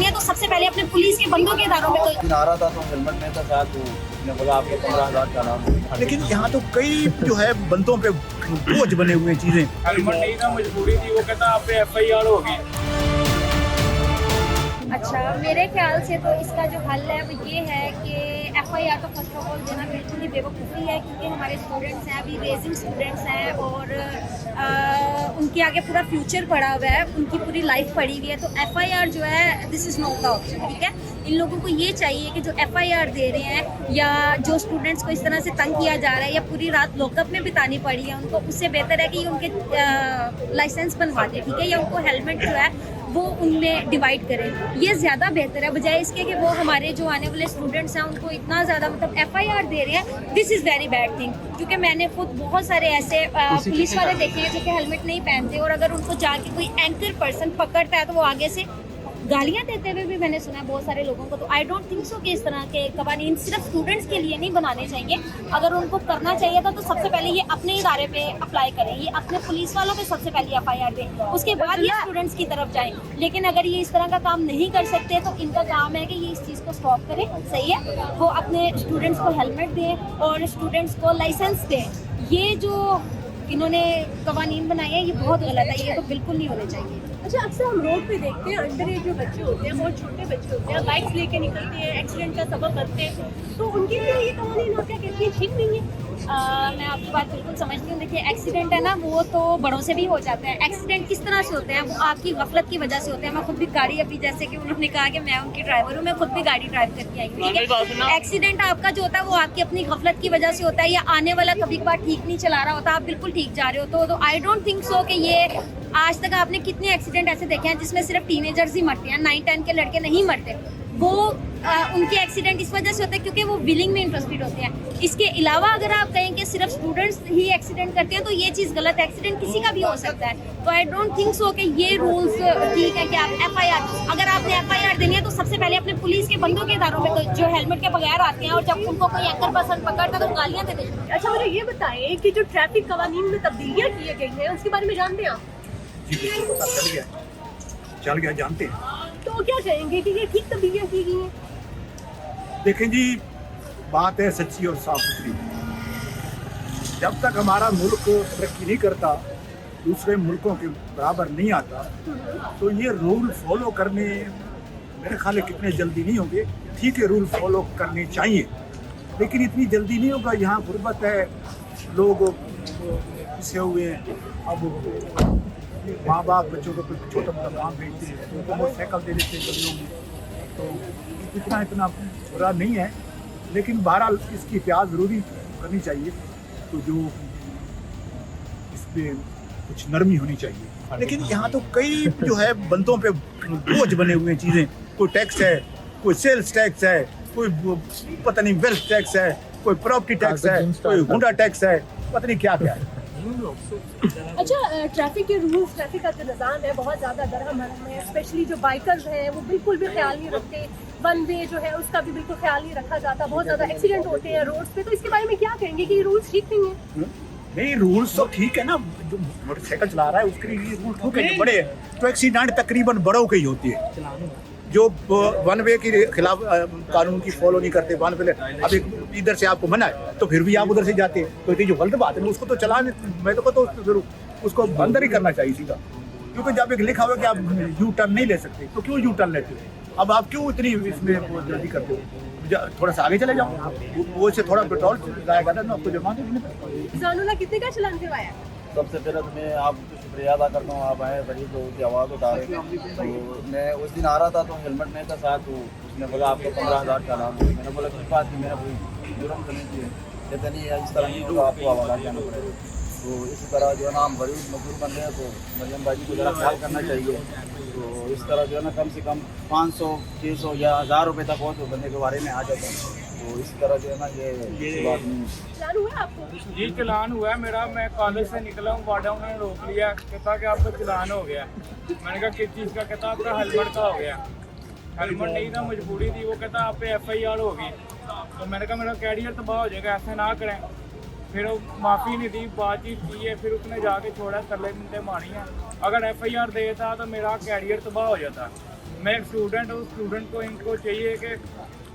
है तो सबसे पहले अपने पुलिस के बंदों के इदारों में तो आ रहा था तो हेलमेट नहीं था शायद, तो उसने बोला आपको 15,000 चालान। लेकिन यहाँ तो कई जो है बंदों पे बोझ बने हुए हैं चीजें। हेलमेट नहीं था, मजबूरी थी। वो कहता आप पे FIR होगी। अच्छा, मेरे ख्याल से तो इसका जो हल है वो ये है कि FIR तो फर्स्ट ऑफ ऑल देना बिल्कुल ही बेवकूफ़ी है, क्योंकि हमारे स्टूडेंट्स हैं, अभी रेजिंग स्टूडेंट्स हैं और उनके आगे पूरा फ्यूचर पड़ा हुआ है, उनकी पूरी लाइफ पड़ी हुई है। तो FIR जो है this is not the option, ठीक है। इन लोगों को ये चाहिए कि जो FIR दे रहे हैं या जो स्टूडेंट्स को इस तरह से तंग किया जा रहा है या पूरी रात लॉकअप में बितानी पड़ी है उनको, उससे बेहतर है कि ये उनके लाइसेंस बनवा दें, ठीक है, या उनको हेलमेट जो है वो उनमें डिवाइड करें। ये ज़्यादा बेहतर है बजाय इसके कि वो हमारे जो आने वाले स्टूडेंट्स हैं उनको इतना ज़्यादा मतलब FIR दे रहे हैं। This is very bad thing, क्योंकि मैंने खुद बहुत सारे ऐसे पुलिस वाले देखे हैं जो कि हेलमेट नहीं पहनते और अगर उनको जाके कोई एंकर पर्सन पकड़ता है तो वो आगे से गालियाँ देते हुए भी मैंने सुना है बहुत सारे लोगों को। तो आई डोंट थिंक सो कि इस तरह के कवानीन सिर्फ स्टूडेंट्स के लिए नहीं बनाने चाहिए। अगर उनको करना चाहिए था तो सबसे पहले ये अपने इदारे पे अप्लाई करें, ये अपने पुलिस वालों पे सबसे पहले FIR दें, उसके बाद ये स्टूडेंट्स की तरफ जाएं। लेकिन अगर ये इस तरह का काम नहीं कर सकते तो इनका काम है कि ये इस चीज़ को स्टॉप करें, सही है। वो अपने स्टूडेंट्स को हेलमेट दें और स्टूडेंट्स को लाइसेंस दें। ये जो इन्होंने कवानीन बनाए हैं ये बहुत गलत है, ये तो बिल्कुल नहीं होने चाहिए। अच्छा, अक्सर हम रोड पे देखते हैं अंडर एज जो बच्चे होते हैं, बहुत छोटे बच्चे होते हैं, बाइक्स लेके निकलते हैं, एक्सीडेंट का सबब बनते हैं, तो उनके लिए ये कहानी ना क्या कहती है, ठीक नहीं है? मैं आपकी बात बिल्कुल समझती हूँ। देखिए, एक्सीडेंट है ना वो तो बड़ों से भी हो जाते हैं। एक्सीडेंट किस तरह से होते हैं, वो आपकी गफलत की वजह से होते हैं। मैं खुद भी गाड़ी, अभी जैसे कि उन्होंने कहा कि मैं उनकी ड्राइवर हूँ, मैं खुद भी गाड़ी ड्राइव करके आई हूँ, ठीक है। एक्सीडेंट आपका जो होता है वो आपकी अपनी गफलत की वजह से होता है, या आने वाला कभी कभार ठीक नहीं चला रहा होता, आप बिल्कुल ठीक जा रहे हो तो आई डोंट थिंक सो कि ये आज तक आपने कितने एक्सीडेंट ऐसे देखे हैं जिसमें सिर्फ टीनेजर्स ही मरते हैं, 9-10 के लड़के नहीं मरते। वो उनके एक्सीडेंट इस वजह से होते हैं क्योंकि वो व्हीलिंग में इंटरेस्टेड होते हैं। इसके अलावा अगर आप कहें कि सिर्फ स्टूडेंट्स ही एक्सीडेंट करते हैं तो ये चीज़ गलत है, एक्सीडेंट किसी का भी हो सकता है। तो आई डोंट थिंक सो कि ये रूल्स ठीक है कि आप FIR, अगर आपने FIR देनी है तो सबसे पहले अपने पुलिस के बंदों के इदारों में तो जो हेलमेट के बगैर आते हैं और जब उनको कोई एंकर पर्सन पकड़ता है तो गालियाँ देते हैं। अच्छा, मुझे ये बताएं कि जो ट्रैफिक कवानीन में तब्दीलियाँ की गई हैं उसके बारे में जानते हैं आप? जी बिल्कुल पता चल गया, जानते हैं। तो क्या कहेंगे कि ये ठीक तब्दीलियाँ की गई हैं? देखें जी, बात है सच्ची और साफ सुथरी। जब तक हमारा मुल्क तरक्की नहीं करता, दूसरे मुल्कों के बराबर नहीं आता, तो ये रूल फॉलो करने मेरे ख्याल है कितने जल्दी नहीं होंगे। ठीक है, रूल फॉलो करने चाहिए, लेकिन इतनी जल्दी नहीं होगा। यहाँ गुर्बत है, लोग पिसे हुए हैं। अब माँ बाप बच्चों को कोई छोटा मोटा काम भेजते हैं तो उनको मोटरसाइकिल दे देते हैं कभी लोग, तो इतना बुरा नहीं है। लेकिन बहरहाल इसकी प्याज ज़रूरी करनी चाहिए, तो जो इस पर कुछ नरमी होनी चाहिए। लेकिन यहाँ तो कई जो है बंदों पे बोझ बने हुए हैं चीज़ें। कोई टैक्स है, कोई सेल्स टैक्स है, कोई पता नहीं वेल्थ टैक्स है, कोई प्रॉपर्टी टैक्स है, कोई हुंडा टैक्स है, पता नहीं क्या क्या है। अच्छा, ट्रैफिक के रूल्स, ट्रैफिक का जो निज़ाम है बहुत ज़्यादा दरहम है, स्पेशली जो बाइकर्स हैं वो बिल्कुल भी ख्याल नहीं रखते। वन वे जो है उसका भी बिल्कुल ख्याल नहीं रखा जाता, बहुत ज़्यादा एक्सीडेंट होते हैं रोड पे। तो इसके बारे में क्या कहेंगे कि ये रूल्स ठीक नहीं है? नहीं, रूल्स तो ठीक है ना, जो मोटरसाइकिल चला रहा है उसके लिए रूल ठीक है, बड़े हैं तो एक्सीडेंट तकरीबन बड़ों के ही होती है। जो वन वे के खिलाफ कानून की फॉलो नहीं करते, वन वे अब एक इधर से आपको मना है तो फिर भी आप उधर से जाते हैं, तो ये जो गलत बात है उसको तो चलाने, मैं तो कहता हूँ उसको अंदर ही करना चाहिए सीधा। क्योंकि जब एक लिखा हुआ कि आप यू टर्न नहीं ले सकते तो क्यों यू टर्न लेते हो? अब आप क्यों इतनी इसमें जल्दी करते हो? थोड़ा सा आगे चले जाओ, वो से थोड़ा पेट्रोल जाएगा ना, आपको जुर्माना देने पड़ेगा। जानूला कितने का चालान करवाया? सबसे पहले तो मैं आपको शुक्रिया अदा करता हूँ, आप आए बड़ी तो की आवाज़ उठा रहे। तो मैं उस दिन आ रहा था तो हेलमेट नहीं था साथ, तो उसने बोला आपको 15,000 चालान। मैंने बोला किस बात की, मेरा कोई जुर्म तो नहीं किया। कहते नहीं इस तरह नहीं होगा, आपको हवाला जाना पड़ेगा। तो इसी तरह जो है ना हम गरीब मजदूर बन रहे हैं, तो मरियम भाई को ज़रा ख्याल करना चाहिए। तो इस तरह जो है ना कम से कम 500, 600 या 1000 रुपये तक हो तो बंदे के बारे में आ जाता है। तो इस तरह जो है ना ये बात नहीं। चालान हुआ आपको? जी चालान हुआ है मेरा। मैं कॉलेज से निकला हूँ, वार्डा उन्होंने रोक लिया, कहता कि आपका चालान हो गया। मैंने कहा किस चीज़ का? कहता आपका हेलमेट का हो गया। हेलमेट नहीं था, मजबूरी थी। वो कहता आप पे FIR होगी। तो मैंने कहा मेरा कैरियर तबाह हो जाएगा, ऐसे ना करें। फिर वो माफ़ी नहीं दी, बातचीत की है, फिर उसने जाके छोड़ा, तले मिनटे मारी हैं। अगर FIR देता तो मेरा कैरियर तबाह हो जाता। मैं एक स्टूडेंट हूँ, स्टूडेंट को इनको चाहिए कि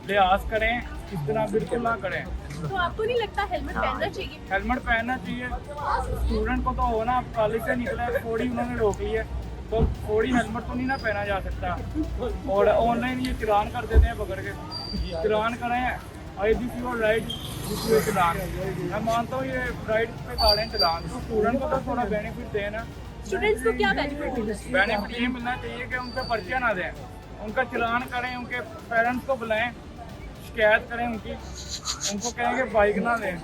लिहाज करें, इस तरह बिल्कुल ना करें। तो आपको नहीं लगता हेलमेट पहनना चाहिए? हेलमेट पहनना चाहिए, स्टूडेंट को तो हो ना, कॉलेज से निकला है, थोड़ी उन्होंने रोक ली है, तो थोड़ी हेलमेट तो नहीं ना पहना जा सकता। और ऑनलाइन ये चलान कर देते हैं पकड़ के, चलान करें, I this your right, this your challan. मैं मानता हूँ ये राइट पे काटें चलान, तो स्टूडेंट को तो थोड़ा बेनिफिट दें ना। स्टूडेंट्स को क्या बेनिफिट मिलना चाहिए? बेनिफिट ये मिलना चाहिए कि उनका पर्चा ना दें, उनका चलान करें, उनके पेरेंट्स को बुलाएं, शिकायत करें उनकी, उनको कहें कि बाइक ना दें।